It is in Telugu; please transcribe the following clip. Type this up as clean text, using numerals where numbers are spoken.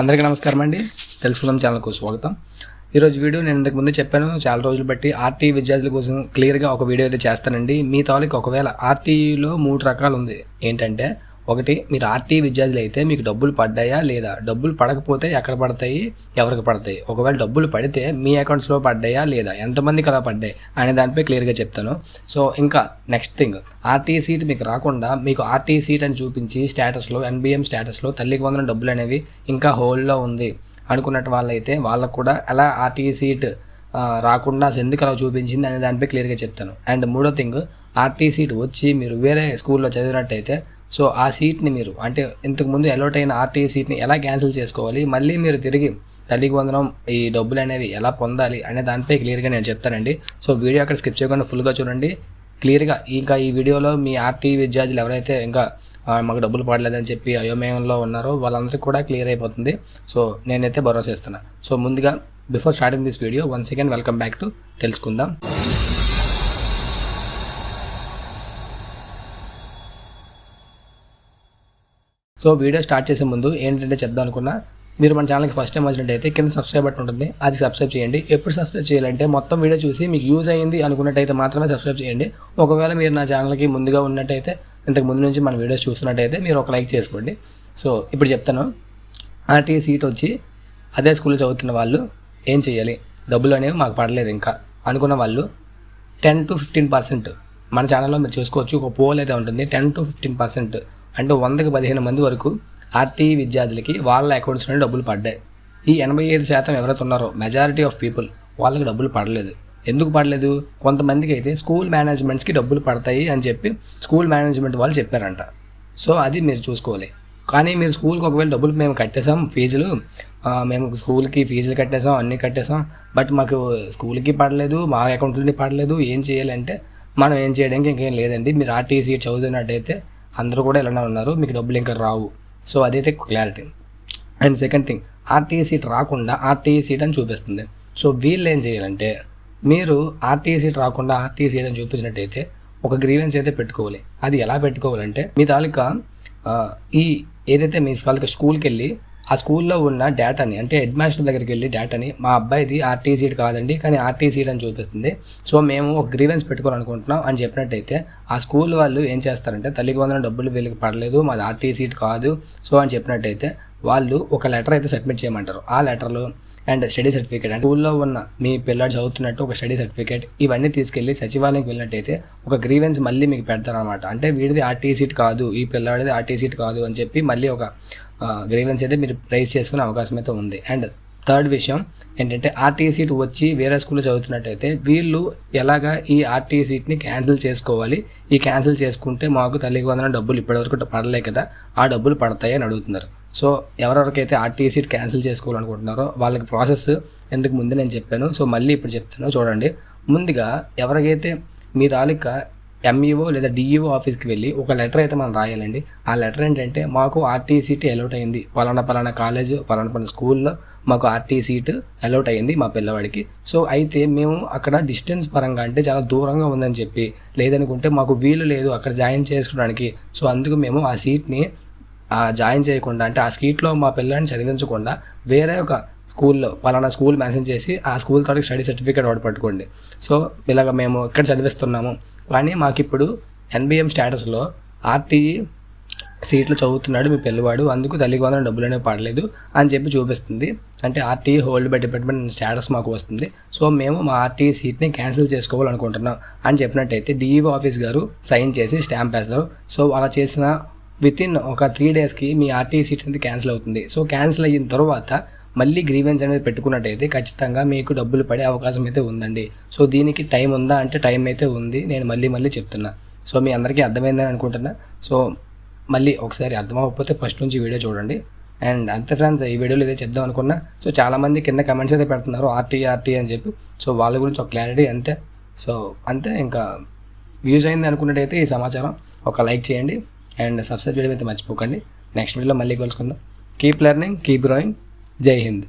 అందరికీ నమస్కారం అండి. తెలుసుకుందాం ఛానల్కు స్వాగతం. ఈరోజు వీడియో నేను ఇంతకు ముందు చెప్పాను, చాలా రోజులు బట్టి ఆర్టీ విద్యార్థుల కోసం క్లియర్గా ఒక వీడియో అయితే చేస్తానండి. మీ తాలూకు ఒకవేళ ఆర్టీలో 3 రకాలు ఉంది. ఏంటంటే, ఒకటి, మీరు ఆర్టీ విద్యార్థులు అయితే మీకు డబ్బులు పడ్డాయా లేదా, డబ్బులు పడకపోతే ఎక్కడ పడతాయి, ఎవరికి పడతాయి, ఒకవేళ డబ్బులు పడితే మీ అకౌంట్స్లో పడ్డాయా లేదా, ఎంతమందికి అలా పడ్డాయి అనే దానిపై క్లియర్గా చెప్తాను. సో ఇంకా నెక్స్ట్ థింగ్, ఆర్టీ సీట్ మీకు రాకుండా మీకు ఆర్టీ సీట్ అని చూపించి స్టేటస్లో ఎన్బిఎం స్టేటస్లో తల్లికి వందన డబ్బులు అనేవి ఇంకా హోల్డ్లో ఉంది అనుకున్నట్టు వాళ్ళైతే వాళ్ళకు కూడా అలా ఆర్టీ సీట్ రాకుండా ఎందుకు అలా చూపించింది అనే దానిపై క్లియర్గా చెప్తాను. అండ్ మూడో థింగ్, ఆర్టీ సీట్ వచ్చి మీరు వేరే స్కూల్లో చదివినట్టయితే సో ఆ సీట్ని మీరు అంటే ఇంతకుముందు అలౌట్ అయిన ఆర్టీ సీట్ని ఎలా క్యాన్సిల్ చేసుకోవాలి, మళ్ళీ మీరు తిరిగి తల్లికి వందనం ఈ డబ్బులు అనేవి ఎలా పొందాలి అనే దానిపై క్లియర్గా నేను చెప్తానండి. సో వీడియో అక్కడ స్కిప్ చేయకుండా ఫుల్గా చూడండి క్లియర్గా. ఇంకా ఈ వీడియోలో మీ ఆర్టీ విద్యార్థులు ఎవరైతే ఇంకా మాకు డబ్బులు పడలేదని చెప్పి అయోమయంలో ఉన్నారో వాళ్ళందరికీ కూడా క్లియర్ అయిపోతుంది. సో నేనైతే భరోసా ఇస్తున్నాను. సో ముందుగా before starting this video once again welcome back to తెలుసుకుందాం. సో వీడియో స్టార్ట్ చేసే ముందు ఏంటంటే చెప్దాం అనుకున్నా, మీరు మన ఛానల్కి ఫస్ట్ టైం వచ్చినట్టయితే కింద సబ్స్క్రైబ్ బటన్ ఉంటుంది, అది సబ్స్క్రైబ్ చేయండి. ఎప్పుడు సబ్స్క్రైబ్ చేయాలంటే మొత్తం వీడియో చూసి మీకు యూజ్ అయ్యింది అనుకున్నట్టయితే మాత్రమే సబ్స్క్రైబ్ చేయండి. ఒకవేళ మీరు నా ఛానల్కి ముందుగా ఉన్నట్టయితే, ఇంతకు ముందు నుంచి మన వీడియోస్ చూస్తున్నట్టయితే మీరు ఒక లైక్ చేసుకోండి. సో ఇప్పుడు చెప్తాను, ఆర్టీ సీట్ వచ్చి అదే స్కూల్లో చదువుతున్న వాళ్ళు ఏం చేయాలి, డబ్బులు అనేవి మాకు పడలేదు ఇంకా అనుకున్న వాళ్ళు 10 to 15% మన ఛానల్లో మీరు చూసుకోవచ్చు. ఒక పోల్ అయితే ఉంటుంది, 10 to 15% అంటే 100కి 15 మంది వరకు ఆర్టీ విద్యార్థులకి వాళ్ళ అకౌంట్స్లోనే డబ్బులు పడ్డాయి. ఈ 85% ఎవరైతే ఉన్నారో మెజారిటీ ఆఫ్ పీపుల్ వాళ్ళకి డబ్బులు పడలేదు. ఎందుకు పడలేదు? కొంతమందికి అయితే స్కూల్ మేనేజ్మెంట్స్కి డబ్బులు పడతాయి అని చెప్పి స్కూల్ మేనేజ్మెంట్ వాళ్ళు చెప్పారంట. సో అది మీరు చూసుకోవాలి. కానీ మీరు స్కూల్కి ఒకవేళ డబ్బులు మేము కట్టేసాం, ఫీజులు మేము స్కూల్కి ఫీజులు కట్టేసాం, అన్నీ కట్టేసాం, బట్ మాకు స్కూల్కి పడలేదు, మా అకౌంట్లోని పడలేదు, ఏం చేయాలంటే మనం ఏం చేయడానికి ఇంకేం లేదండి. మీరు ఆర్టీ సీట్ చదువుతున్నట్టయితే అందరూ కూడా ఇలానే ఉన్నారు, మీకు డబ్బులు ఇంకా రావు. సో అదైతే clarity. And second thing, RT seat రాకుండా ఆర్టీ సీట్ అని చూపిస్తుంది. సో వీళ్ళు ఏం చేయాలంటే, మీరు ఆర్టీ సీట్ రాకుండా ఆర్టీ సీట్ అని చూపించినట్టయితే ఒక గ్రీవెన్స్ అయితే పెట్టుకోవాలి. అది ఎలా పెట్టుకోవాలంటే, మీ తాలూకా ఈ ఏదైతే మీ స్కూల్కి వెళ్ళి ఆ స్కూల్లో ఉన్న డేటాని, అంటే హెడ్ మాస్టర్ దగ్గరికి వెళ్ళి డేటాని, మా అబ్బాయిది ఆర్టీ సీట్ కాదండి కానీ ఆర్టీ సీట్ అని చూపిస్తుంది, సో మేము ఒక గ్రీవెన్స్ పెట్టుకోవాలనుకుంటున్నాం అని చెప్పినట్టయితే ఆ స్కూల్ వాళ్ళు ఏం చేస్తారంటే, తల్లికి వందన డబ్బులు వీళ్ళకి పడలేదు, మాది ఆర్టీ సీట్ కాదు సో అని చెప్పినట్టయితే వాళ్ళు ఒక లెటర్ అయితే సబ్మిట్ చేయమంటారు. ఆ లెటర్లో అండ్ స్టడీ సర్టిఫికేట్, అంటే స్కూల్లో ఉన్న మీ పిల్లాడు చదువుతున్నట్టు ఒక స్టడీ సర్టిఫికేట్, ఇవన్నీ తీసుకెళ్ళి సచివాలయంకి వెళ్ళినట్టయితే ఒక గ్రీవెన్స్ మళ్ళీ మీకు పెడతారనమాట. అంటే వీడిది ఆర్టీ సీట్ కాదు, ఈ పిల్లాడిది ఆర్టీ సీట్ కాదు అని చెప్పి మళ్ళీ ఒక గ్రీవెన్స్ అయితే మీరు రైజ్ చేసుకునే అవకాశం అయితే ఉంది. అండ్ థర్డ్ విషయం ఏంటంటే, ఆర్టీ సీట్ వచ్చి వేరే స్కూల్లో చదువుతున్నట్టయితే వీళ్ళు ఎలాగా ఈ ఆర్టీ సీట్ని క్యాన్సిల్ చేసుకోవాలి, ఈ క్యాన్సిల్ చేసుకుంటే మాకు తల్లికి వందన డబ్బులు ఇప్పటివరకు పడలే కదా, ఆ డబ్బులు పడతాయి అని అడుగుతున్నారు. సో ఎవరెవరికైతే ఆర్టీ సీట్ క్యాన్సిల్ చేసుకోవాలనుకుంటున్నారో వాళ్ళకి ప్రాసెస్ ఎందుకు ముందు నేను చెప్పాను, సో మళ్ళీ ఇప్పుడు చెప్తాను చూడండి. ముందుగా ఎవరికైతే మీ తాలూకా ఎంఈఓ లేదా డిఈఓ ఆఫీస్కి వెళ్ళి ఒక లెటర్ అయితే మనం రాయాలండి. ఆ లెటర్ ఏంటంటే, మాకు ఆర్టీ సీట్ అలౌట్ అయింది, పలానా కాలేజ్ పలానా స్కూల్లో మాకు ఆర్టీ సీట్ అలౌట్ అయ్యింది మా పిల్లవాడికి. సో అయితే మేము అక్కడ డిస్టెన్స్ పరంగా అంటే చాలా దూరంగా ఉందని చెప్పి, లేదనుకుంటే మాకు వీలు లేదు అక్కడ జాయిన్ చేసుకోవడానికి, సో అందుకు మేము ఆ సీట్ని జాయిన్ చేయకుండా, అంటే ఆ సీట్లో మా పిల్లని చదివించకుండా వేరే ఒక స్కూల్లో పలానా స్కూల్ మెన్షన్ చేసి ఆ స్కూల్ తోటి స్టడీ సర్టిఫికేట్ ఒకటి పట్టుకోండి. సో ఇలాగ మేము ఇక్కడ చదివిస్తున్నాము కానీ మాకు ఇప్పుడు ఎన్బిఎం స్టేటస్లో ఆర్టీ సీట్లు చదువుతున్నాడు మీ పిల్లవాడు, అందుకు తల్లికి వందన డబ్బులు అనేవి పడలేదు అని చెప్పి చూపిస్తుంది. అంటే RT hold by department status మాకు వస్తుంది. సో మేము మా ఆర్టీ సీట్ని క్యాన్సిల్ చేసుకోవాలనుకుంటున్నాం అని చెప్పినట్టయితే డిఈఓ ఆఫీస్ గారు సైన్ చేసి స్టాంప్ వేస్తారు. సో అలా చేసిన వితిన్ ఒక 3 daysకి మీ ఆర్టీ సీట్ అనేది క్యాన్సిల్ అవుతుంది. సో క్యాన్సిల్ అయిన తర్వాత మళ్ళీ గ్రీవెన్స్ అనేది పెట్టుకున్నట్టయితే ఖచ్చితంగా మీకు డబ్బులు పడే అవకాశం అయితే ఉందండి. సో దీనికి టైం ఉందా అంటే టైం అయితే ఉంది, నేను మళ్ళీ చెప్తున్నా. సో మీ అందరికీ అర్థమైందని అనుకుంటున్నా. సో మళ్ళీ ఒకసారి అర్థమవకపోతే ఫస్ట్ నుంచి వీడియో చూడండి. అండ్ అంతే ఫ్రెండ్స్, ఈ వీడియోలో ఇదే చెప్దాం అనుకున్నా. సో చాలామంది కింద కమెంట్స్ అయితే పెడుతున్నారు ఆర్టీ అని చెప్పి, సో వాళ్ళ గురించి ఒక క్లారిటీ అంతే. సో అంతే, ఇంకా వ్యూస్ అయింది అనుకున్నట్టయితే ఈ సమాచారం ఒక లైక్ చేయండి అండ్ సబ్స్క్రైబ్ చేయడం అయితే మర్చిపోకండి. నెక్స్ట్ వీడియోలో మళ్ళీ కలుసుకుందాం. Keep learning, keep growing. జై హింద్.